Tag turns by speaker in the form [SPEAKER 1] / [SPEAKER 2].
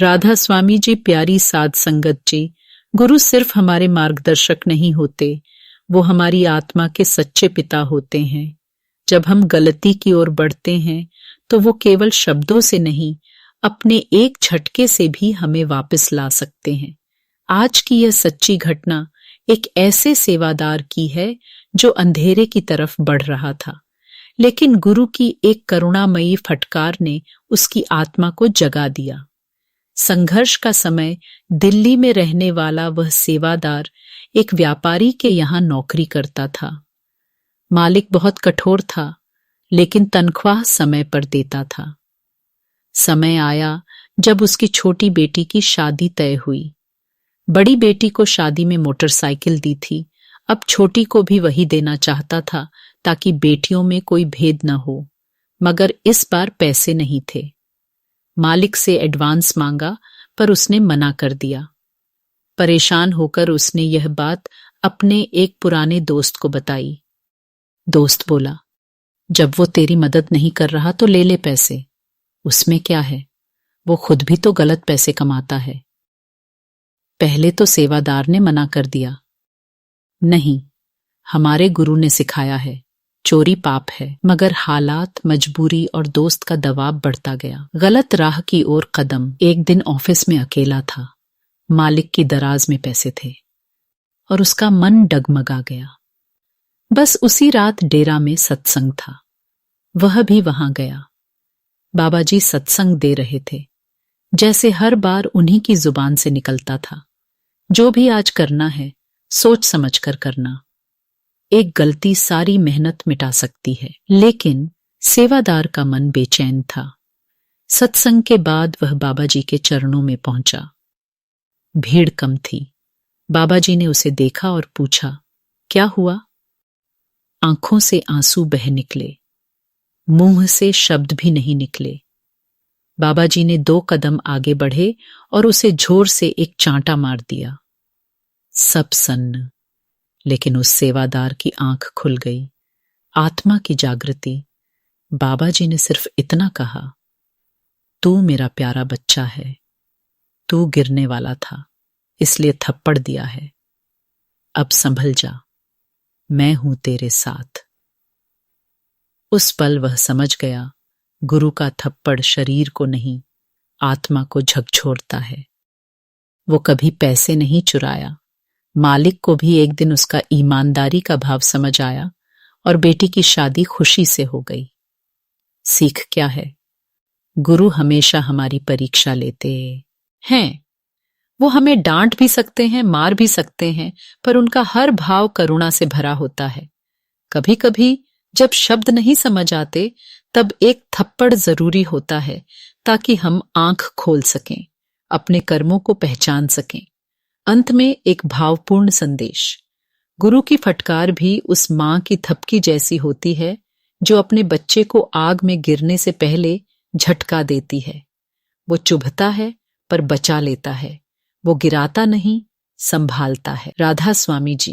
[SPEAKER 1] राधा स्वामी जी, प्यारी साध संगत जी, गुरु सिर्फ हमारे मार्गदर्शक नहीं होते, वो हमारी आत्मा के सच्चे पिता होते हैं। जब हम गलती की ओर बढ़ते हैं तो वो केवल शब्दों से नहीं, अपने एक झटके से भी हमें वापस ला सकते हैं। आज की यह सच्ची घटना एक ऐसे सेवादार की है जो अंधेरे की तरफ बढ़ रहा था, लेकिन गुरु की एक करुणामयी फटकार ने उसकी आत्मा को जगा दिया। संघर्ष का समय दिल्ली में रहने वाला वह सेवादार एक व्यापारी के यहाँ नौकरी करता था। मालिक बहुत कठोर था, लेकिन तनख्वाह समय पर देता था। समय आया जब उसकी छोटी बेटी की शादी तय हुई। बड़ी बेटी को शादी में मोटरसाइकिल दी थी, अब छोटी को भी वही देना चाहता था ताकि बेटियों में कोई भेद न हो, मगर इस बार पैसे नहीं थे। मालिक से एडवांस मांगा पर उसने मना कर दिया। परेशान होकर उसने यह बात अपने एक पुराने दोस्त को बताई। दोस्त बोला, जब वो तेरी मदद नहीं कर रहा तो ले ले पैसे, उसमें क्या है, वो खुद भी तो गलत पैसे कमाता है। पहले तो सेवादार ने मना कर दिया, नहीं, हमारे गुरु ने सिखाया है, चोरी पाप है। मगर हालात, मजबूरी और दोस्त का दबाव बढ़ता गया। गलत राह की ओर कदम। एक दिन ऑफिस में अकेला था। मालिक की दराज में पैसे थे और उसका मन डगमगा गया। बस उसी रात डेरा में सत्संग था, वह भी वहां गया। बाबा जी सत्संग दे रहे थे, जैसे हर बार उन्हीं की जुबान से निकलता था, जो भी आज करना है सोच समझकर करना। एक गलती सारी मेहनत मिटा सकती है। लेकिन सेवादार का मन बेचैन था। सत्संग के बाद वह बाबा जी के चरणों में पहुंचा। भीड़ कम थी। बाबा जी ने उसे देखा और पूछा, क्या हुआ? आंखों से आंसू बह निकले, मुंह से शब्द भी नहीं निकले। बाबा जी ने 2 कदम आगे बढ़े और उसे जोर से एक चांटा मार दिया। सब सन्न, लेकिन उस सेवादार की आंख खुल गई। आत्मा की जागृति। बाबा जी ने सिर्फ इतना कहा, तू मेरा प्यारा बच्चा है, तू गिरने वाला था इसलिए थप्पड़ दिया है, अब संभल जा, मैं हूं तेरे साथ। उस पल वह समझ गया, गुरु का थप्पड़ शरीर को नहीं, आत्मा को झकझोरता है। वो कभी पैसे नहीं चुराया। मालिक को भी एक दिन उसका ईमानदारी का भाव समझ आया और बेटी की शादी खुशी से हो गई। सीख क्या है? गुरु हमेशा हमारी परीक्षा लेते हैं। वो हमें डांट भी सकते हैं, मार भी सकते हैं, पर उनका हर भाव करुणा से भरा होता है। कभी कभी जब शब्द नहीं समझ आते, तब एक थप्पड़ जरूरी होता है ताकि हम आंख खोल सकें, अपने कर्मों को पहचान सकें। अंत में एक भावपूर्ण संदेश। गुरु की फटकार भी उस मां की थपकी जैसी होती है जो अपने बच्चे को आग में गिरने से पहले झटका देती है। वो चुभता है पर बचा लेता है, वो गिराता नहीं, संभालता है। राधा स्वामी जी।